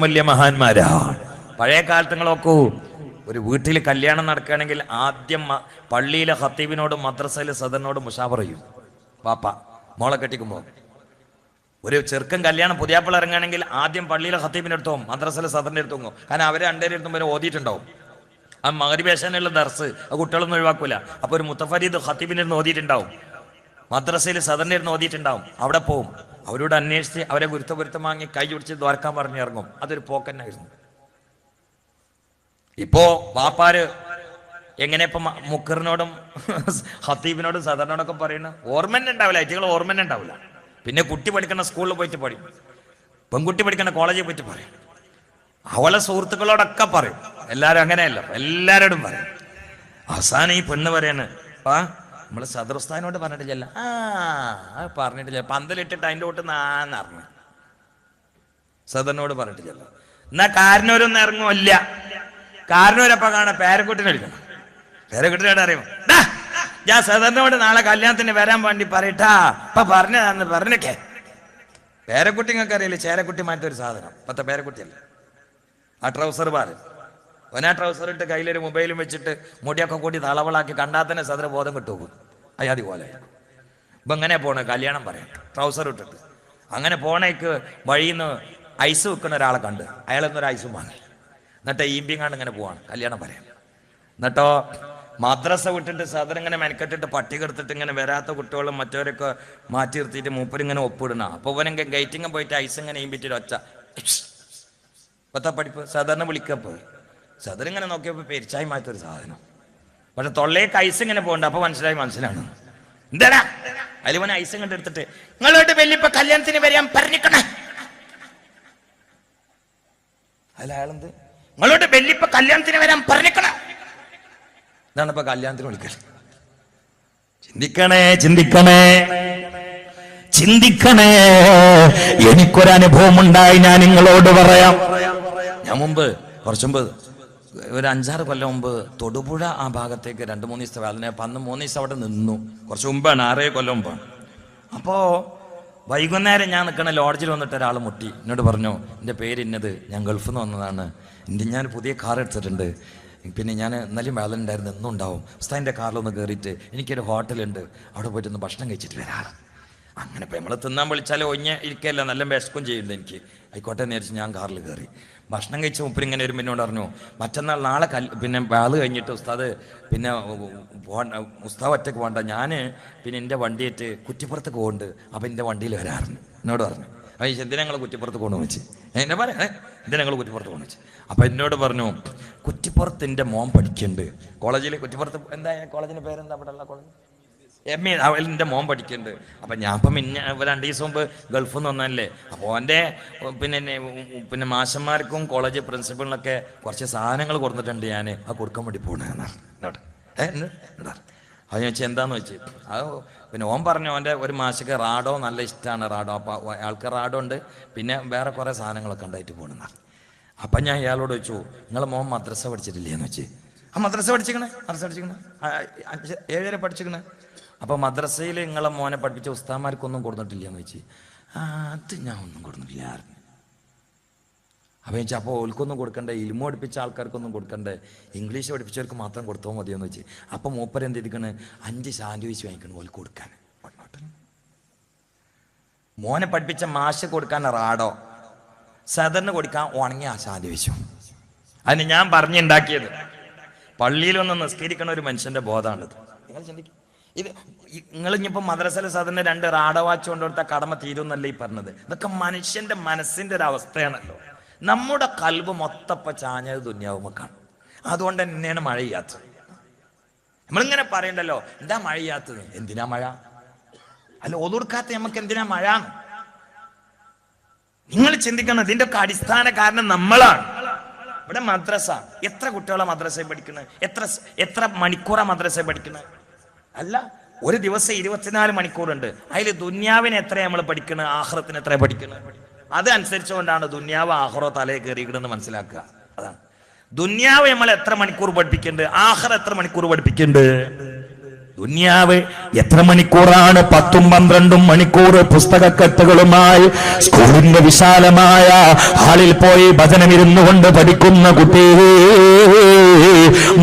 വലിയ മഹാന്മാരാണ്. പഴയ കാലത്ത് നോക്കൂ, ഒരു വീട്ടിൽ കല്യാണം നടക്കുകയാണെങ്കിൽ ആദ്യം പള്ളിയിലെ ഖത്തീബിനോടും മദ്രസയിലെ സദറിനോടും മുശാവറ ചെയ്യും. പാപ്പ മോളെ കെട്ടിക്കുമ്പോൾ ഒരു ചെറുക്കൻ കല്യാണം പുതിയാപ്പിള ഇറങ്ങുകയാണെങ്കിൽ ആദ്യം പള്ളിയിലെ ഖത്തീബിൻ്റെ അടുത്തോ മദ്രസയിലെ സദറിൻ്റെ അടുത്തോ, കാരണം അവരെ രണ്ടുപേരും എടുത്തും വരെ ഓതിയിട്ടുണ്ടാവും. ആ മഗ്‌രിബേശനുള്ള ദർസ് ആ കുട്ടികളൊന്നും ഒഴിവാക്കൂല. അപ്പോൾ ഒരു മുത്തഫരീദ് ഖത്തീബിൻ്റെ അടുത്ത് ഓതിയിട്ടുണ്ടാവും, മദ്രസയിൽ സദറിൻ്റെ അടുത്ത് ഓതിയിട്ടുണ്ടാവും. അവിടെ പോവും, അവരോട് അന്വേഷിച്ച് അവരെ ഗുരുത്തപുരത്തം വാങ്ങി കൈ പിടിച്ച് ദ്വാരക്കാൻ പറഞ്ഞ് ഇറങ്ങും. അതൊരു പോക്കന്നായിരുന്നു. ഇപ്പോ വാപ്പാര് എങ്ങനെ ഇപ്പൊ മുക്കറിനോടും ഖത്തീബിനോടും സദറിനോടൊക്കെ പറയുന്നത് ഓർമ്മന്നെ ഉണ്ടാവില്ല, ഐറ്റികൾ ഓർമ്മന്നെ ഉണ്ടാവില്ല. പിന്നെ കുട്ടി പഠിക്കുന്ന സ്കൂളിൽ പോയിട്ട് പറയും, പെൺകുട്ടി പഠിക്കുന്ന കോളേജിൽ പോയിട്ട് പറയും, അവളെ സുഹൃത്തുക്കളോടൊക്കെ പറയും. എല്ലാരും അങ്ങനെയല്ല, എല്ലാരോടും പറയും. അവസാനം ഈ പെണ്ണ് പറയാണ്, നമ്മള് സദറുസ്ഥാനോട് പറഞ്ഞിട്ടില്ല. പറഞ്ഞിട്ടില്ല, പന്തലിട്ടിട്ട് അതിൻ്റെ തൊട്ട് നാന്നറിഞ്ഞു. സദറിനോട് പറഞ്ഞിട്ടില്ല. എന്നാ കാരണവരൊന്നും ഇറങ്ങുമല്ല. കാരണവരപ്പ കാണാൻ പേരക്കുട്ടിനെ എടുക്കണം. പേരക്കുട്ടിനോട് അറിയുമോ, ഞാൻ സദറിനോട് നാളെ കല്യാണത്തിന് വരാൻ വേണ്ടി പറയട്ടാ, അപ്പൊ പറഞ്ഞതാന്ന് പറഞ്ഞിട്ടേ. പേരക്കുട്ടിങ്ങൾക്ക് അറിയില്ല ചേരക്കുട്ടിമാറ്റൊരു സാധനം. പത്ത പേരക്കുട്ടിയല്ല ആ ട്രൗസർ പാല്. ഒനാ ട്രൗസർ ഇട്ട് കയ്യിലൊരു മൊബൈലും വെച്ചിട്ട് മുടിയൊക്കെ കൂടി തളവളാക്കി കണ്ടാൽ തന്നെ സദർ ബോധം കിട്ടും. അയാതി പോലെ ഇപ്പം എങ്ങനെ പോണേ കല്യാണം പറയാം, ട്രൗസർ ഇട്ടിട്ട് അങ്ങനെ പോണേക്ക് വഴിയിൽ നിന്ന് ഐസ് വെക്കുന്ന ഒരാളെ കണ്ട് അയാളെന്നൊരു ഐസും വാങ്ങി. എന്നിട്ട് ഈമ്പിങ്ങാണ്ട് ഇങ്ങനെ പോവാണ് കല്യാണം പറയാം. എന്നിട്ടോ മദ്രസ വിട്ടിട്ട് സദർ ഇങ്ങനെ മെനക്കെട്ടിട്ട് പട്ടിക എടുത്തിട്ട് ഇങ്ങനെ വരാത്ത കുട്ടികളും മറ്റവരൊക്കെ മാറ്റി നിർത്തിയിട്ട് മൂപ്പരിങ്ങനെ ഒപ്പിടണ. അപ്പോൾ ഇവനെങ്കിൽ ഗേറ്റിങ്ങും പോയിട്ട് ഐസ് ഇങ്ങനെ ഈമ്പിച്ചിട്ട് ഒച്ച പത്താ പഠിപ്പ് സദറിനെ വിളിക്കാൻ പോയി. സദറിങ്ങനെ നോക്കിയപ്പോൾ പെരിച്ചായി മാറ്റൊരു സാധനം. പക്ഷെ തൊള്ളേക്ക് ഐസ് ഇങ്ങനെ പോകണ്ട. അപ്പൊ മനസ്സിലാണ് എന്താടാ അലുവനെ ഐസ് കണ്ട് എടുത്തിട്ട് നിങ്ങളോട്ട് വെല്ലിപ്പ കല്യാണത്തിന് വരാൻ പറഞ്ഞിക്കണേ. അല്ല അയാളെന്ത് നിങ്ങളോട്ട് വെല്ലിപ്പ കല്യാണത്തിന് വരാൻ പറഞ്ഞിക്കണേ. ഇതാണ് ഇപ്പൊ കല്യാണത്തിന് വിളിക്കൽ. ചിന്തിക്കണേ. എനിക്കൊരനുഭവം ഉണ്ടായി, ഞാൻ നിങ്ങളോട് പറയാം. ഞാൻ കുറച്ചു മുമ്പ് ഒരു 5-6 കൊല്ലം മുമ്പ് തൊടുപുഴ ആ ഭാഗത്തേക്ക് 2-3 ദിവസത്തെ വേദന. അന്ന് 3 ദിവസം അവിടെ നിന്നു. കുറച്ച് മുമ്പാണ്, 6 കൊല്ലം മുമ്പാണ്. അപ്പോൾ വൈകുന്നേരം ഞാൻ നിൽക്കണ ലോഡ്ജിൽ വന്നിട്ട് ഒരാൾ മുട്ടി എന്നോട് പറഞ്ഞു, എൻ്റെ പേര് ഇന്നത്, ഞാൻ ഗൾഫിൽ നിന്ന് വന്നതാണ്, ഞാൻ പുതിയ കാർ എടുത്തിട്ടുണ്ട്, പിന്നെ ഞാൻ ഇന്നലെയും വേദന ഉണ്ടായിരുന്നു, എന്നും ഉണ്ടാവും. ഉസ്താദിൻ്റെ കാറിലൊന്ന് കയറിയിട്ട് എനിക്കൊരു ഹോട്ടലുണ്ട്, അവിടെ പോയിട്ടൊന്ന് ഭക്ഷണം കഴിച്ചിട്ട് വരാറ്. അങ്ങനെ ഇപ്പം നമ്മൾ തിന്നാൻ വിളിച്ചാൽ ഒഞ്ഞ് ഇരിക്കല്ല, നല്ല വിശക്കും ചെയ്യുന്നുണ്ട് എനിക്ക്. ആയിക്കോട്ടെ എന്ന് വിചാരിച്ച് ഞാൻ കാറിൽ കയറി ഭക്ഷണം കഴിച്ച മുപ്പിൽ ഇങ്ങനെ ഒരു എന്നോട് പറഞ്ഞു, മറ്റന്നാൾ നാളെ പിന്നെ വാള് കഴിഞ്ഞിട്ട് ഉസ്താദ് പിന്നെ ഉസ്താദ് ഒറ്റയ്ക്ക് പോകണ്ട, ഞാൻ പിന്നെ എൻ്റെ വണ്ടിയായിട്ട് കുറ്റിപ്പുറത്തേക്ക് പോകുന്നുണ്ട്, അപ്പം എൻ്റെ വണ്ടിയിൽ വരാറുണ്ട് എന്നോട് പറഞ്ഞു. അത് എന്തിനാ ഞങ്ങൾ കുറ്റിപ്പുറത്ത് കൊണ്ടുവന്ന് വെച്ച് എന്നെ പറയാം, എന്തിനാ ഞങ്ങൾ കുറ്റിപ്പുറത്ത് കൊണ്ടു വെച്ച്. അപ്പം എന്നോട് പറഞ്ഞു, കുറ്റിപ്പുറത്ത് എൻ്റെ മോൻ പഠിക്കുന്നുണ്ട് കോളേജിൽ. കുറ്റിപ്പുറത്ത് എന്താ കോളേജിൻ്റെ പേരെന്താ അവിടെ ഉള്ള കോളേജ്? MA. അവൻ്റെ മോൻ പഠിക്കുന്നുണ്ട്. അപ്പം ഞാൻ ഇപ്പം 2 ദിവസം മുമ്പ് ഗൾഫിൽ നിന്ന് വന്നല്ലേ. അപ്പോൾ എൻ്റെ പിന്നെ മാഷന്മാർക്കും കോളേജ് പ്രിൻസിപ്പളിനൊക്കെ കുറച്ച് സാധനങ്ങൾ കൊടുത്തിട്ടുണ്ട്, ഞാൻ അത് കൊടുക്കാൻ വേണ്ടി പോകണമെന്നാണ് എന്നോട്. അത് ഞാൻ വെച്ചാൽ എന്താന്ന് വെച്ച്, അത് പിന്നെ ഓൻ പറഞ്ഞു അവൻ്റെ ഒരു മാഷക്ക് റാഡോ നല്ല ഇഷ്ടമാണ്, റാഡോ. അപ്പോൾ ആൾക്ക് റാഡോ ഉണ്ട്, പിന്നെ വേറെ കുറേ സാധനങ്ങളൊക്കെ ഉണ്ടായിട്ട് പോകണമെന്നാണ്. അപ്പം ഞാൻ ഇയാളോട് ചോദിച്ചു, നിങ്ങളെ മോൻ മദ്രസ പഠിച്ചിട്ടില്ലേന്ന് വെച്ച്. മദ്രസ പഠിച്ചിക്കണേ 7 വരെ പഠിച്ചിക്കണേ. അപ്പോൾ മദ്രസയിൽ നിങ്ങളെ മോനെ പഠിപ്പിച്ച ഉസ്താദന്മാർക്കൊന്നും കൊടുത്തിട്ടില്ല എന്ന് വെച്ച്. അത് ഞാൻ ഒന്നും കൊടുത്തിട്ടില്ല. അപ്പോൾ വെച്ചാൽ അപ്പോൾ ഓൽക്കൊന്നും കൊടുക്കണ്ടേ, ഇൽമ പഠിപ്പിച്ച ആൾക്കാർക്കൊന്നും കൊടുക്കണ്ടേ, ഇംഗ്ലീഷ് പഠിപ്പിച്ചവർക്ക് മാത്രം കൊടുത്താൽ മതിയെന്ന് വെച്ച്. അപ്പം മൂപ്പര് എന്ത് ചെയ്തിരിക്കണ്, 5 സാൻഡ്വിച്ച് വാങ്ങിക്കണം ഓൽക്ക് കൊടുക്കാൻ. മോനെ പഠിപ്പിച്ച മാഷ് കൊടുക്കാൻ റാഡോ, സദറിന് കൊടുക്കാൻ ഉണങ്ങിയ ആ സാൻഡ്വിച്ചും. അതിന് ഞാൻ പറഞ്ഞുണ്ടാക്കിയത് പള്ളിയിലൊന്ന് നിസ്കരിക്കണ ഒരു മനുഷ്യന്റെ ബോധമാണിത്. നിങ്ങൾ ചിന്തിക്കും, ഇത് നിങ്ങളിപ്പോൾ മദ്രസയിലെ സാധനം 2 റാഡോ വാച്ച് കൊണ്ടുകൊടുത്ത കടമ തീരുന്നല്ലേ ഈ പറഞ്ഞത്. ഇതൊക്കെ മനുഷ്യന്റെ മനസ്സിന്റെ ഒരു അവസ്ഥയാണല്ലോ. നമ്മുടെ കൽബ് മൊത്തപ്പ ചാഞ്ഞത് ദുന്യാവുമൊക്കെയാണ്. അതുകൊണ്ട് തന്നെയാണ് മഴ ചെയ്യാത്തത്. നമ്മളിങ്ങനെ പറയണ്ടല്ലോ, എന്താ മഴ ചെയ്യാത്തത്, എന്തിനാ മഴ, അല്ല ഒതുക്കാത്ത നമുക്ക് എന്തിനാ മഴ. നിങ്ങൾ ചിന്തിക്കണം, ഇതിന്റെ ഒക്കെ അടിസ്ഥാന കാരണം നമ്മളാണ്. ഇവിടെ മദ്രസ, എത്ര കുട്ടികളെ മദ്രസയിൽ പഠിക്കുന്നത്, എത്ര മണിക്കൂറാ മദ്രസയിൽ പഠിക്കുന്നത്? അല്ല, ഒരു ദിവസം 24 മണിക്കൂറുണ്ട്. അതിൽ ദുന്യാവിനെ എത്ര നമ്മൾ പഠിക്കുന്നത്, ആഖിറത്തിന് എത്ര പഠിക്കുന്നത്, അതനുസരിച്ചുകൊണ്ടാണ് ദുന്യാവ് ആഖിറോ തലയെ കയറിയിക്കണമെന്ന് മനസ്സിലാക്കുക. അതാണ് ദുന്യാവ് നമ്മൾ എത്ര മണിക്കൂർ പഠിപ്പിക്കുന്നുണ്ട്, ആഖിറ എത്ര മണിക്കൂർ പഠിപ്പിക്കുന്നുണ്ട്. ദുനിയാവ് എത്ര മണിക്കൂറാണ്? 10-12 മണിക്കൂർ പുസ്തകക്കെട്ടുകളുമായി സ്കൂളിന്റെ വിശാലമായ ഹാളിൽ പോയി ഭജനമിരുന്നു കൊണ്ട് പഠിക്കുന്ന കുട്ടി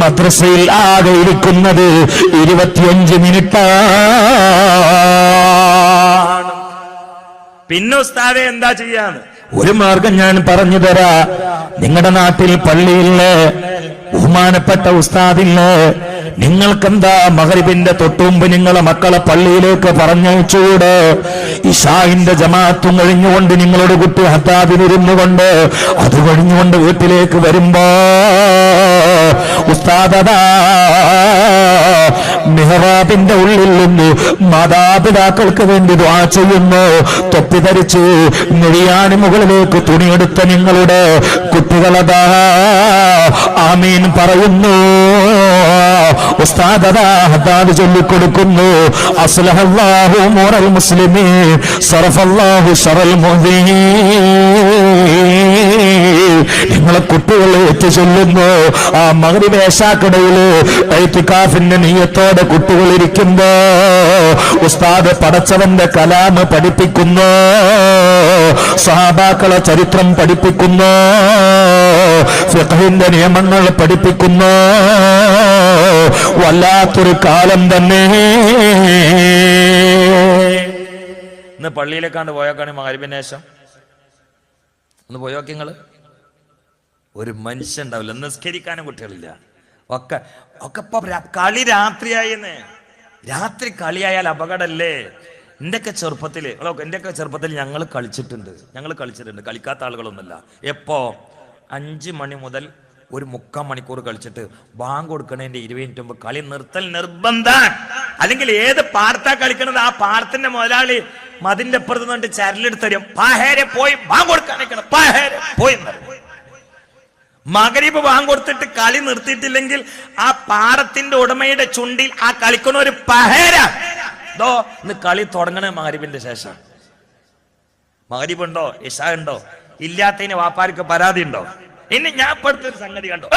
മദ്രസയിൽ ആകെ ഇരിക്കുന്നത് 25 മിനിറ്റാണ്. പിന്നെ ഉസ്താദേ എന്താ ചെയ്യാന്ന്? ഒരു മാർഗം ഞാൻ പറഞ്ഞു തരാ. നിങ്ങളുടെ നാട്ടിൽ പള്ളിയില്ലേ, ബഹുമാനപ്പെട്ട ഉസ്താദില്ലേ, നിങ്ങൾക്കെന്താ മഗ്‌രിബിന്റെ തൊട്ടുമുമ്പ് നിങ്ങളെ മക്കളെ പള്ളിയിലേക്ക് പറഞ്ഞയച്ചുകൂടെ? ഇശാഇന്റെ ജമാഅത്തും കഴിഞ്ഞുകൊണ്ട് നിങ്ങളോട് കുട്ടി ഹത്താബിനിരുന്നു കൊണ്ട് അത് കഴിഞ്ഞുകൊണ്ട് വീട്ടിലേക്ക് വരുമ്പോ ഉസ്താദാ മിഹ്റാബിന്റെ ഉള്ളിൽ നിന്ന് മാതാപിതാക്കൾക്ക് വേണ്ടി ദുആ ചെയ്യുന്നു. തൊപ്പി ധരിച്ച് നെരിയാണി മുകളിലേക്ക് തുണിയെടുത്ത നിങ്ങളുടെ കുട്ടികളതാ ആമീൻ പറയുന്നു. ഉസ്താദാ ഹദാദ് ചൊല്ലിക്കൊടുക്കുന്നു. അസ്ലഹല്ലാഹു ഉമൂറൽ മുസ്ലിമീൻ സറഫല്ലാഹു ശറൽ മുഅ്മിനീൻ. നിങ്ങളെ കുട്ടികളെ എത്തി ചൊല്ലുന്നു. ആ മഗ്‌രിബ് ഇശാക്കിടയില് ഇഅ്തികാഫിന്റെ നിയ്യത്തോടെ കുട്ടികൾ ഇരിക്കുമ്പോ ഉസ്താദ് പടച്ചവന്റെ കലാമ് പഠിപ്പിക്കുന്നു, സഹാബാക്കളെ ചരിത്രം പഠിപ്പിക്കുന്നു, ഫിഖ്ഹിന്റെ നിയമങ്ങൾ പഠിപ്പിക്കുന്നു. വല്ലാത്തൊരു കാലം തന്നെ. ഇന്ന് പള്ളിയിലേക്കാണ്ട് പോയോക്കാണ് മഗ്‌രിബിന് ശേഷം ഒന്ന് പോയോക്കി നിങ്ങള്. ഒരു മനുഷ്യൻ ഉണ്ടാവില്ല, നിസ്കരിക്കാനും കുട്ടികളില്ല. ഒക്കെ ഇപ്പൊ കളി രാത്രിയായെന്ന്. രാത്രി കളിയായാൽ അപകടല്ലേ? എന്റെയൊക്കെ ചെറുപ്പത്തിൽ ഞങ്ങൾ കളിച്ചിട്ടുണ്ട്. കളിക്കാത്ത ആളുകളൊന്നുമല്ല. എപ്പോ 5 മണി മുതൽ ഒരു 3/4 മണിക്കൂർ കളിച്ചിട്ട് ബാങ്ക് കൊടുക്കണതിന്റെ 20 മിനിറ്റ് മുമ്പ് കളി നിർത്തൽ നിർബന്ധം. അല്ലെങ്കിൽ ഏത് പാടത്താ കളിക്കണത് ആ പാടത്തിന്റെ മുതലാളി മതിന്റെ അപ്പുറത്ത് നിന്നിട്ട് ചരലെടുത്ത് തരും. പാഹേരെ പോയി ബാങ്ക് കൊടുക്കാൻ പോയി. മഗ്‌രിബ് ബാങ്ക് കൊടുത്തിട്ട് കളി നിർത്തിയിട്ടില്ലെങ്കിൽ ആ പാടത്തിന്റെ ഉടമയുടെ ചുണ്ടിൽ ആ കളിക്കണ ഒരു പഹേര ഇന്ന് കളി തുടങ്ങണ മഗ്‌രിബിന്റെ ശേഷം. മഗ്‌രിബ് ഉണ്ടോ ഇശാ ഉണ്ടോ ഇല്ലാത്തതിന് വാപ്പാർക്ക് പരാതി ഉണ്ടോ? ഇനി ഞാൻ പെടുത്തൊരു സംഗതി കണ്ടോ.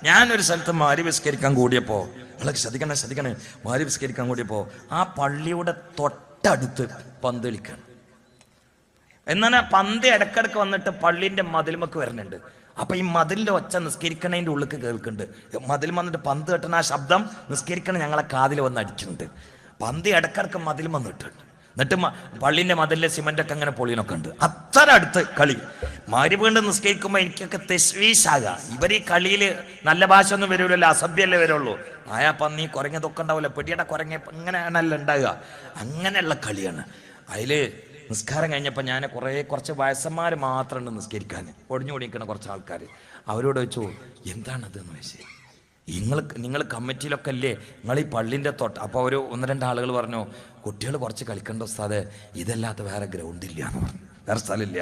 ഞാനൊരു സ്ഥലത്ത് മഗ്‌രിബ് നിസ്കരിക്കാൻ കൂടിയപ്പോ, നിങ്ങളൊക്കെ ശ്രദ്ധിക്കണേ, മഗ്‌രിബ് നിസ്കരിക്കാൻ കൂടിയപ്പോ ആ പള്ളിയുടെ തൊട്ടടുത്ത് പന്ത് കളിക്കാണ്. എന്നാൽ പന്ത് ഇടക്കിടക്ക് വന്നിട്ട് പള്ളിന്റെ മതിലുമൊക്കെ വരുന്നുണ്ട്. അപ്പൊ ഈ മതിലിന്റെ ഒച്ച നിസ്കരിക്കണതിന്റെ ഉള്ളിൽ കേൾക്കുന്നുണ്ട്. മതിൽ വന്നിട്ട് പന്ത് കെട്ടണ ആ ശബ്ദം നിസ്കരിക്കണ ഞങ്ങളെ കാതിൽ വന്ന് അടിക്കുന്നുണ്ട്. പന്ത് ഇടക്കിടക്ക് മതിൽ വന്നിട്ടുണ്ട്. എന്നിട്ട് പള്ളിന്റെ മതിലിലെ സിമന്റ് ഒക്കെ അങ്ങനെ പൊളിയനൊക്കെ ഉണ്ട്. അത്ര അടുത്ത് കളി. മഗ്‌രിബ് കൊണ്ട് നിസ്കരിക്കുമ്പോ എനിക്കൊക്കെ തെശ്വീശാകാം. ഇവർ ഈ കളിയില് നല്ല ഭാഷ ഒന്നും വരൂലല്ലോ, അസഭ്യല്ലേ വരുള്ളൂ. ആയാ പന്നി കുരങ്ങതൊക്കെ ഉണ്ടാവില്ല, പെടിയുടെ കുരങ്ങ ഇങ്ങനെയാണല്ല ഉണ്ടാകുക. അങ്ങനെയുള്ള കളിയാണ്. അതില് നിസ്കാരം കഴിഞ്ഞപ്പോൾ ഞാൻ കുറച്ച് വയസ്സന്മാർ മാത്രമുണ്ട് നിസ്കരിക്കാൻ, ഒടിഞ്ഞുകൂടിയിരിക്കണ കുറച്ച് ആൾക്കാർ. അവരോട് ചോദിച്ചു എന്താണത് എന്ന് ചോദിച്ചു. നിങ്ങൾ കമ്മിറ്റിയിലൊക്കെ അല്ലേ, നിങ്ങൾ ഈ പള്ളിൻ്റെ തൊട്ട്. അപ്പോൾ ഒരു 1-2 ആളുകൾ പറഞ്ഞു കുട്ടികൾ കുറച്ച് കളിക്കേണ്ട ഉസ്താദേ, ഇതല്ലാത്ത വേറെ ഗ്രൗണ്ട് ഇല്ല എന്ന് പറഞ്ഞു, വേറെ സ്ഥലമില്ല.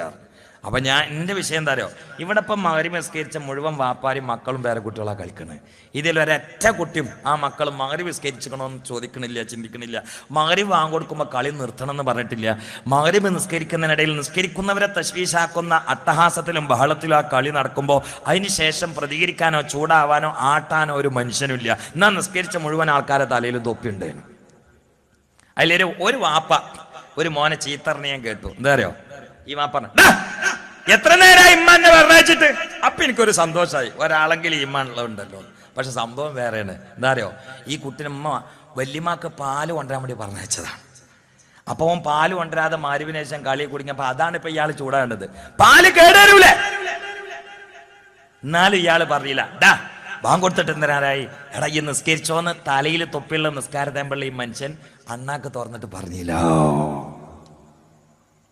അപ്പം എൻ്റെ വിഷയം എന്താ അറിയോ, ഇവിടെ ഇപ്പം മഗ്‌രിബ് നിസ്കരിച്ച മുഴുവൻ വാപ്പാരും മക്കളും വേറെ കുട്ടികളാണ് കളിക്കണത്. ഇതിലൊരൊറ്റ കുട്ടിയും ആ മക്കൾ മഗ്‌രിബ് നിസ്കരിക്കണമെന്ന് ചോദിക്കണില്ല, ചിന്തിക്കണില്ല. മഗ്‌രിബ് വാങ്ങി കൊടുക്കുമ്പോൾ കളി നിർത്തണം എന്ന് പറഞ്ഞിട്ടില്ല. മഗ്‌രിബ് നിസ്കരിക്കുന്നതിനിടയിൽ നിസ്കരിക്കുന്നവരെ തശ്വീശാക്കുന്ന അട്ടഹാസത്തിലും ബഹളത്തിലും ആ കളി നടക്കുമ്പോൾ അതിന് ശേഷം പ്രതികരിക്കാനോ ചൂടാവാനോ ആട്ടാനോ ഒരു മനുഷ്യനുമില്ല. എന്നാൽ നിസ്കരിച്ച മുഴുവൻ ആൾക്കാരെ തലയിൽ തൊപ്പിയുണ്ട്. ഒരു വാപ്പ ഒരു മോനെ ചീത്തറിനെ ഞാൻ കേട്ടു. എന്താ അറിയോ, ഈ വാപ്പ എത്ര നേരമായി ഇമ്മാനെ പറഞ്ഞിട്ട്. അപ്പൊ എനിക്കൊരു സന്തോഷമായി, ഒരാളെങ്കിലും ഇമ്മാനുള്ളതുണ്ടല്ലോ. പക്ഷെ സംഭവം വേറെയാണ്. എന്താ അറിയോ, ഈ കുട്ടിനമ്മ വല്യമ്മക്ക് പാല് കൊണ്ടുവരാൻ വേണ്ടി പറഞ്ഞയച്ചതാണ്. അപ്പൊ അവൻ പാല് കൊണ്ടുവരാതെ മഗ്‌രിബിന് ശേഷം കളി കുടിങ്ങപ്പോ അതാണ് ഇപ്പൊ ഇയാൾ ചൂടാകേണ്ടത്. പാല് കേടരൂലേ? എന്നാലും ഇയാള് പറഞ്ഞില്ല. ബാങ്ക് കൊടുത്തിട്ട് എന്തിനാരായി, എടാ ഈ നിസ്കരിച്ചോന്ന് തലയിൽ തൊപ്പിയുള്ള നിസ്കാരത്തേമ്പള്ള ഈ മനുഷ്യൻ അണ്ണാക്ക് തുറന്നിട്ട് പറഞ്ഞില്ല.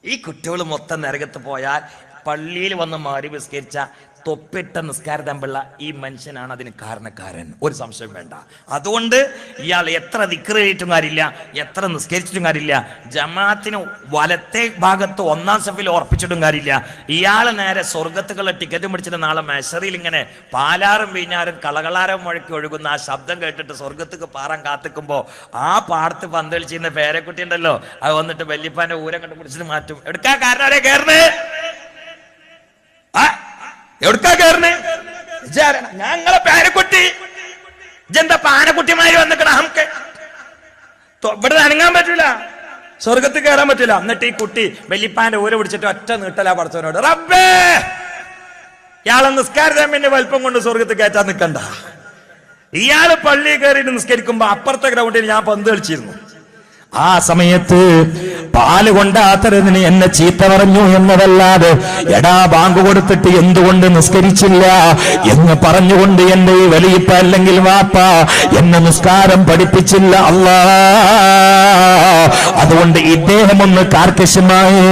ഈ കുട്ടികൾ മൊത്തം നരകത്ത് പോയാൽ പള്ളിയിൽ വന്ന് മഗ്‌രിബ് നിസ്കരിച്ച തൊപ്പിട്ട നിസ്കാരത്തമ്പുള്ള ഈ മനുഷ്യനാണ് അതിന് കാരണക്കാരൻ, ഒരു സംശയം വേണ്ട. അതുകൊണ്ട് ഇയാൾ എത്ര ദിക്ർ ചെയ്തിട്ടും കാര്യമില്ല, എത്ര നിസ്കരിച്ചിട്ടും കാര്യമില്ല, ജമാഅത്തിന് വലത്തെ ഭാഗത്ത് 1-ാം സഫിൽ ഉറപ്പിച്ചിട്ടും കാര്യമില്ല. ഇയാൾ നേരെ സ്വർഗത്തുകളുടെ ടിക്കറ്റ് പിടിച്ചിട്ട് നാളെ മശറിയിൽ ഇങ്ങനെ പാലാറും വീഞ്ഞാറും കളകളാരം മുഴക്കി ഒഴുകുന്ന ആ ശബ്ദം കേട്ടിട്ട് സ്വർഗത്തേക്ക് പാറാൻ കാത്തിക്കുമ്പോ ആ പാടത്ത് പന്തൽ ചെയ്യുന്ന പേരക്കുട്ടി ഉണ്ടല്ലോ, അത് വന്നിട്ട് വല്യപ്പാന്റെ ഊരം കണ്ട് പിടിച്ചിട്ട് മാറ്റും. എടുക്കാ കാരണം ആരെ കയറുന്നേ, എവിടുക്കാ കയറുന്നേ? ഞങ്ങളെ പേരക്കുട്ടി, ഇതെന്താ പാനക്കുട്ടിമാര് വന്നിക്കണ നമുക്ക് ഇവിടെ അനങ്ങാൻ പറ്റൂല, സ്വർഗത്തിൽ കയറാൻ പറ്റൂല. എന്നിട്ട് ഈ കുട്ടി വെല്ലിപ്പാന്റെ ഊര പിടിച്ചിട്ട് ഒറ്റ നീട്ടലാ പടച്ചവനോട്, റബ്ബേ ഇയാളെ നിസ്കാരത്തിന്റെ വലിപ്പം കൊണ്ട് സ്വർഗത്തിൽ കയറ്റാൻ നിൽക്കണ്ട. ഇയാള് പള്ളിയിൽ കയറിയിട്ട് നിസ്കരിക്കുമ്പോ അപ്പുറത്തെ ഗ്രൗണ്ടിൽ ഞാൻ പന്ത് കളിച്ചിരുന്നു. ആ സമയത്ത് പാല് കൊണ്ടാത്തരതിന് എന്നെ ചീത്ത പറഞ്ഞു എന്നതല്ലാതെ എടാ ബാങ്ക് കൊടുത്തിട്ട് എന്തുകൊണ്ട് നിസ്കരിച്ചില്ല എന്ന് പറഞ്ഞുകൊണ്ട് എന്റെ ഈ വലിയപ്പ അല്ലെങ്കിൽ വാപ്പ എന്നെ നിസ്കാരം പഠിപ്പിച്ചില്ല. അല്ലാ, അതുകൊണ്ട് ഇദ്ദേഹം ഒന്ന് കാർക്കശ്യമായി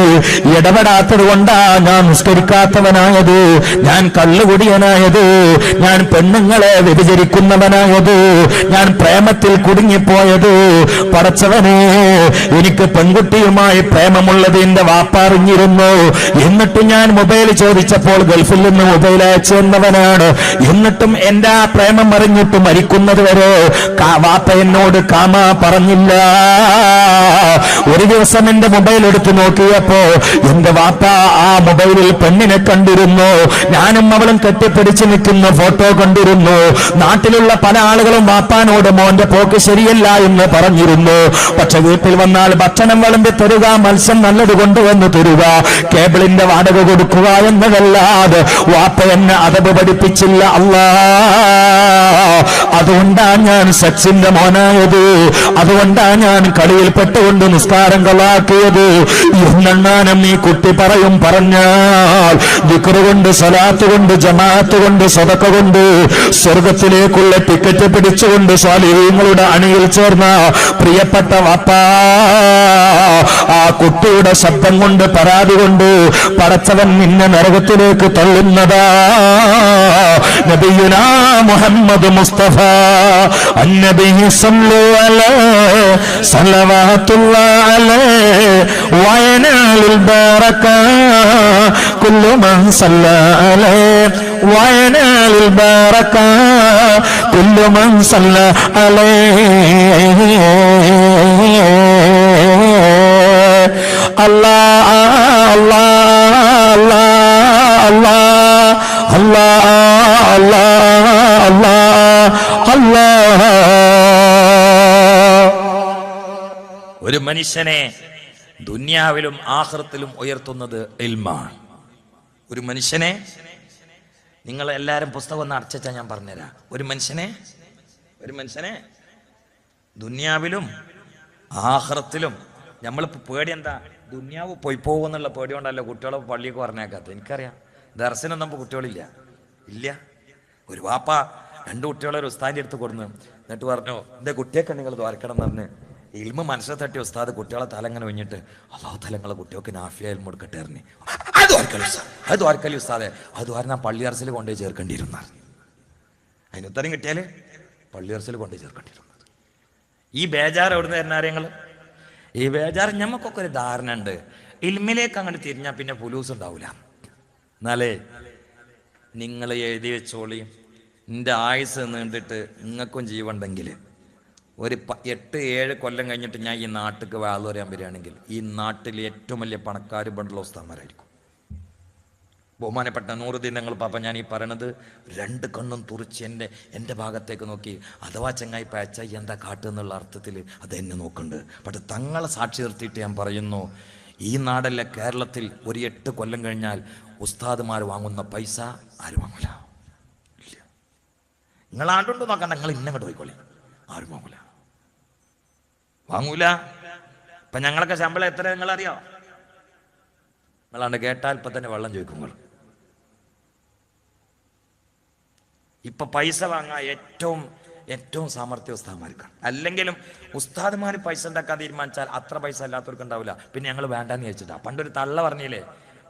ഇടപെടാത്തത് കൊണ്ടാ ഞാൻ നിസ്കരിക്കാത്തവനായത്, ഞാൻ കള്ളുകുടിയനായത്, ഞാൻ പെണ്ണുങ്ങളെ വ്യഭിചരിക്കുന്നവനായത്, ഞാൻ പ്രേമത്തിൽ കുടുങ്ങിപ്പോയത്. പടച്ചവനെ, എനിക്ക് പെൺകുട്ടിയുമായി പ്രേമമുള്ളത് എന്റെ വാപ്പ അറിഞ്ഞിരുന്നു. എന്നിട്ടും ഞാൻ മൊബൈൽ ചോദിച്ചപ്പോൾ ഗൾഫിൽ നിന്ന് മൊബൈൽ അയച്ചു തന്നവനാണ്. എന്നിട്ടും എന്റെ ആ പ്രേമം അറിഞ്ഞിട്ട് മരിക്കുന്നത് വരെ വാപ്പ എന്നോട് കാമ പറഞ്ഞില്ല. ഒരു ദിവസം എന്റെ മൊബൈൽ എടുത്തു നോക്കിയപ്പോ എന്റെ വാപ്പ ആ മൊബൈലിൽ പെണ്ണിനെ കണ്ടിരുന്നു. ഞാനും അവളും കെട്ടിപ്പിടിച്ചു നിൽക്കുന്ന ഫോട്ടോ കണ്ടിരുന്നു. നാട്ടിലുള്ള പല ആളുകളും വാപ്പാനോട് മോന്റെ പോക്ക് ശരിയല്ല എന്ന് പറഞ്ഞിരുന്നു. പക്ഷെ വീട്ടിൽ വന്നാൽ ഭക്ഷണം വിളമ്പി തരുക, മത്സ്യം നല്ലത് കൊണ്ടുവന്ന് തരുക, കേബിളിന്റെ വാടക കൊടുക്കുക എന്നതല്ലാതെ വാപ്പ എന്നെ അതവ് പഠിപ്പിച്ചില്ല. അല്ലാ, അതുകൊണ്ടാണ് ഞാൻ സെക്സിന്റെ മോനായത്, അതുകൊണ്ടാണ് ഞാൻ കളിയിൽ പെട്ടുകൊണ്ട് നിസ്കാരം കളാക്കിയത് എന്നെണ്ണാനും ഈ കുട്ടി പറഞ്ഞാൽ ദിക്റ് കൊണ്ട്, സ്വലാത്ത് കൊണ്ട്, ജമാഅത്ത് കൊണ്ട്, സദഖ കൊണ്ട് സ്വർഗത്തിലേക്കുള്ള ടിക്കറ്റ് പിടിച്ചുകൊണ്ട് സ്വാലിഹീങ്ങളുടെ അണിയിൽ ചേർന്ന പ്രിയപ്പെട്ട വാപ്പ ആ കുട്ടിയുടെ ശബ്ദം കൊണ്ട്, പരാതി കൊണ്ട് പടച്ചവൻ നിന്നെ നരകത്തിലേക്ക് തള്ളുന്നതാ. നബിയുനാ മുഹമ്മദ് മുസ്തഫ അന്നബി സല്ലല്ലാഹു അലൈഹി സല്ലവാത്തുല്ലാഹി അലൈഹി വയനാലിൽ ബറക കുല്ലു മൻ സല്ല അലൈഹി വയനാലിൽ ബറക കുല്ലു മൻ സല്ല അലൈഹി. അല്ലാഹ് അല്ലാഹ് അല്ലാഹ് അല്ലാഹ് അല്ലാഹ് അല്ലാഹ്. ഒരു മനുഷ്യനെ ദുനിയാവിലും ആഖിറത്തിലും ഉയർത്തുന്നത് ഇൽമാണ്. ഒരു മനുഷ്യനെ, നിങ്ങൾ എല്ലാവരും പുസ്തകം ഒന്ന് അടച്ചാൽ ഞാൻ പറഞ്ഞുതരാം. ഒരു മനുഷ്യനെ ദുനിയാവിലും ആഖിറത്തിലും, നമ്മളിപ്പോൾ പേടി എന്താ, ദുനിയാവ് പോയി പോകുമെന്നുള്ള പേടി കൊണ്ടല്ല കുട്ടികളെ പള്ളിയൊക്കെ പറഞ്ഞേക്കാത്ത. എനിക്കറിയാം, ദർശനം നമുക്ക് കുട്ടികളില്ല. ഒരു വാപ്പ 2 കുട്ടികളെ ഒരു ഉസ്താദിൻ്റെ അടുത്ത് കൊടുന്നു. എന്നിട്ട് പറഞ്ഞു, എൻ്റെ കുട്ടിയൊക്കെ നിങ്ങൾ ദ്വാരക്കണം എന്ന് പറഞ്ഞ് ഇൽമ മനസ്സിൽ തട്ടി ഉസ്താദ് കുട്ടികളെ തലങ്ങനെ ഒഴിഞ്ഞിട്ട് അള്ളാഹു തലങ്ങളെ കുട്ടികൾക്ക് നാഫിയ ഇൽമ കൊടുക്കട്ടെ അറിഞ്ഞ് അത് ദ്വാരക്കലി ഉസ്താദെ, അത് ദ്വാരം ഞാൻ പള്ളി അറസിൽ കൊണ്ടുപോയി ചേർക്കേണ്ടിയിരുന്ന. അതിന് ഉത്തരം കിട്ടിയാൽ പള്ളി അറസിൽ കൊണ്ടുപോയി ചേർക്കേണ്ടിയിരുന്നത്. ഈ ബേജാർ എവിടുന്ന് തരുന്ന കാര്യങ്ങൾ, ഈ ബേജാർ ഞമ്മക്കൊക്കെ ഒരു ധാരണ ഉണ്ട്, ഇൽമിലേക്ക് അങ്ങോട്ട് തിരിഞ്ഞാൽ പിന്നെ പുലൂസ് ഉണ്ടാവില്ല. എന്നാലേ നിങ്ങൾ എഴുതി വെച്ചോളി, എൻ്റെ ആയുസ് നീണ്ടിട്ട് നിങ്ങൾക്കും ജീവനുണ്ടെങ്കിൽ ഒരു 8-7 കൊല്ലം കഴിഞ്ഞിട്ട് ഞാൻ ഈ നാട്ടിലേക്ക് വാള് പറയാൻ വരികയാണെങ്കിൽ ഈ നാട്ടിൽ ഏറ്റവും വലിയ പണക്കാർ ബണ്ടുള്ള ഉസ്താദന്മാരായിരിക്കും. ബഹുമാനപ്പെട്ട നൂറുദ്ദീൻ ഞങ്ങൾ പാപ്പ, ഞാൻ ഈ പറയണത് 2 കണ്ണും തുറിച്ച് എൻ്റെ ഭാഗത്തേക്ക് നോക്കി, അഥവാ ചങ്ങായി പയച്ച എന്താ കാട്ടുന്നുള്ള അർത്ഥത്തിൽ അത് എന്നെ നോക്കുന്നുണ്ട്. പക്ഷെ തങ്ങളെ സാക്ഷി നിർത്തിയിട്ട് ഞാൻ പറയുന്നു, ഈ നാടല്ല കേരളത്തിൽ ഒരു 8 കൊല്ലം കഴിഞ്ഞാൽ ഉസ്താദുമാർ വാങ്ങുന്ന പൈസ ആരും വാങ്ങൂല. ഇല്ല, നിങ്ങൾ ആണ്ടുണ്ടോ നോക്കണ്ട, നിങ്ങൾ ഇന്നങ്ങോട്ട് പോയിക്കോളി, ആരും വാങ്ങൂല. ഇപ്പൊ ഞങ്ങളൊക്കെ ശമ്പളം എത്ര നിങ്ങളറിയോ? നിങ്ങളാണ്ട് കേട്ടാൽ ഇപ്പൊ തന്നെ വെള്ളം ചോദിക്കും. നിങ്ങൾ ഇപ്പൊ പൈസ വാങ്ങാൻ ഏറ്റവും സാമർത്ഥ്യ ഉസ്താദ്മാർക്കാണ്. അല്ലെങ്കിലും ഉസ്താദ്മാർ പൈസ ഉണ്ടാക്കാൻ തീരുമാനിച്ചാൽ അത്ര പൈസ അല്ലാത്തവർക്ക് ഉണ്ടാവില്ല. പിന്നെ ഞങ്ങൾ വേണ്ടാന്ന് ചോദിച്ചിട്ടാ. പണ്ടൊരു തള്ള പറഞ്ഞില്ലേ,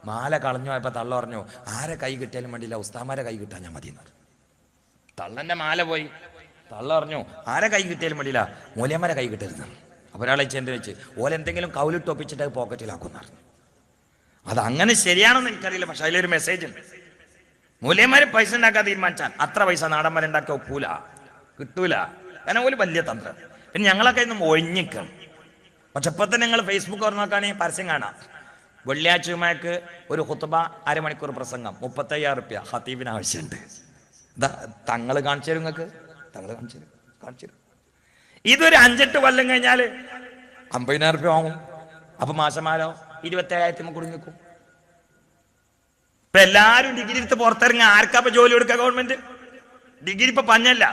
മാല കളഞ്ഞു പോയപ്പോ തള്ള പറഞ്ഞു, ആരെ കൈ കിട്ടിയാലും വേണ്ടിയില്ല, ഉസ്താദ്മാരെ കൈ കിട്ടാൻ ഞാൻ മതി. തള്ളന്റെ മാല പോയി, തള്ള പറഞ്ഞു ആരെ കൈ കിട്ടിയാലും വേണ്ടിയില്ല, മൂല്യന്മാരെ കൈ കിട്ടരുത്. ഒരാളെ ചെന്ന് വെച്ച് ഓലെന്തെങ്കിലും കൗലിട്ടൊപ്പിച്ചിട്ട് അത് പോക്കറ്റിലാക്കുന്ന. അത് അങ്ങനെ ശരിയാണെന്ന് എനിക്കറിയില്ല, പക്ഷെ അതിലൊരു മെസ്സേജ് ഉണ്ട്. മൂല്യന്മാര് പൈസ ഉണ്ടാക്കാൻ തീരുമാനിച്ചാൽ അത്ര പൈസ നാടന്മാരുണ്ടാക്കി ഒക്കൂല, കിട്ടൂല. കാരണം ഒരു വലിയ തന്ത്രം. പിന്നെ ഞങ്ങളൊക്കെ ഇന്നും ഒഴിഞ്ഞിക്കണം. പക്ഷെ ഇപ്പൊ തന്നെ നിങ്ങൾ ഫേസ്ബുക്ക് തുറന്നോക്കാണെങ്കിൽ പരസ്യം കാണാം. വെള്ളിയാഴ്ചമാർക്ക് ഒരു ഖുത്ബ 1/2 മണിക്കൂർ പ്രസംഗം 35,000 റുപ്യ ഖത്തീബിന് ആവശ്യമുണ്ട്. തങ്ങൾ കാണിച്ചു തരും, നിങ്ങൾക്ക് തങ്ങൾ കാണിച്ചു തരും. ഇതൊരു 5-8 കൊല്ലം കഴിഞ്ഞാല് 50,000 റുപ്യ വാങ്ങും. അപ്പൊ മാസമാരോ 27,000 കുടുങ്ങിക്കും. ഇപ്പൊ എല്ലാരും ഡിഗ്രി എടുത്ത് പുറത്തിറങ്ങി ആർക്കാ ഇപ്പൊ ജോലി കൊടുക്കുക? ഗവൺമെന്റ്. ഡിഗ്രി ഇപ്പൊ പഞ്ഞല്ല.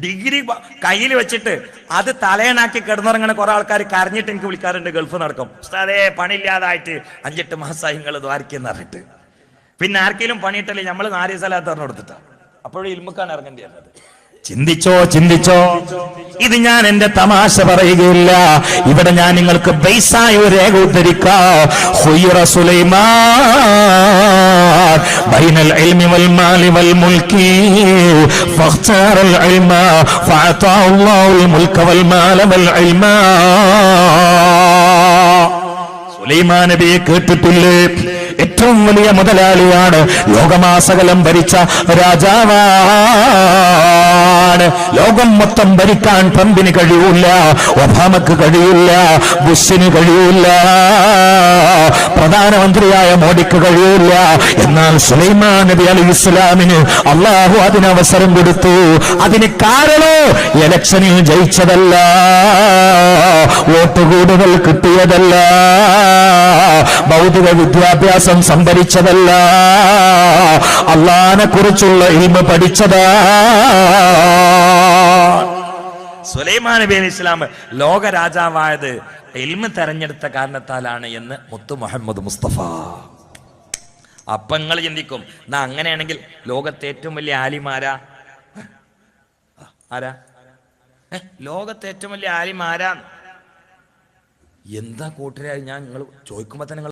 ഡിഗ്രി കയ്യിൽ വെച്ചിട്ട് അത് തലയണാക്കി കിടന്നിറങ്ങണ കുറെ ആൾക്കാർ കരഞ്ഞിട്ട് എനിക്ക് വിളിക്കാറുണ്ട്, ഗൾഫ് നടക്കും. അതേ പണിയില്ലാതായിട്ട് 5-8 മാസമായി നിങ്ങൾ ദ്വാരക്കെന്ന് പറഞ്ഞിട്ട്. പിന്നെ ആർക്കെങ്കിലും പണിയിട്ടല്ലേ നമ്മൾ 4 സ്ഥലത്ത് പറഞ്ഞു കൊടുത്തിട്ടാ. അപ്പോഴും ഇൽമുക്കാണ് ഇറങ്ങേണ്ടി വന്നത്. ചിന്തിച്ചോ ചിന്തിച്ചോ. ഇത് ഞാൻ എന്റെ തമാശ പറയുകയില്ല. ഇവിടെ ഞാൻ നിങ്ങൾക്ക് ബൈസായ ഒരു രേഖ ഉദ്ധരിക്കാം. ഖുയ്റ സുലൈമാൻ ബൈനൽ ഇൽമി വൽ മാലി വൽ മുൽക്കി ഫഖ്താറൽ ഇൽമ ഫഅതാഹു അല്ലാഹുൽ മുൽക വൽ മാല വൽ ഇൽമ. സുലൈമാൻ നബിയെ കേട്ടിട്ടില്ലേ? ഏറ്റവും വലിയ മുതലാളിയാണ്, ലോകമാസകലം ഭരിച്ച രാജാവാണ്. ലോകം മൊത്തം ഭരിക്കാൻ ട്രംപിന് കഴിയൂല, ഒബാമക്ക് കഴിയില്ല, ബുഷിന് കഴിയൂല, പ്രധാനമന്ത്രിയായ മോഡിക്ക് കഴിയൂല. എന്നാൽ സുലൈമാൻ നബി അലൈഹി ഇസ്ലാമിന് അള്ളാഹു അതിനവസരം കൊടുത്തു. അതിന് കാരണം ഇലക്ഷനിൽ ജയിച്ചതല്ല, വോട്ട് കൂടുതൽ കിട്ടിയതല്ല, ഭൗതിക വിദ്യാഭ്യാസം സംഭരിച്ചതല്ല, അള്ളാഹിനെ കുറിച്ചുള്ള ഇൽമ പഠിച്ചതാ. സുലൈമാൻ നബി അലൈഹി ഇസ്ലാം ലോക രാജാവായത് ഇൽമ തെരഞ്ഞെടുത്ത കാരണത്താലാണ് എന്ന് മുത്തു മുഹമ്മദ് മുസ്തഫ. അപ്പൊ നിങ്ങൾ ചിന്തിക്കും, എന്നാ അങ്ങനെയാണെങ്കിൽ ലോകത്തെ ഏറ്റവും വലിയ ആലിമാരാ ആരാ? ലോകത്തെ ഏറ്റവും വലിയ ആലിമാരാ? എന്താ കൂട്ടരായി ഞാൻ നിങ്ങൾ ചോദിക്കുമ്പോ തന്നെ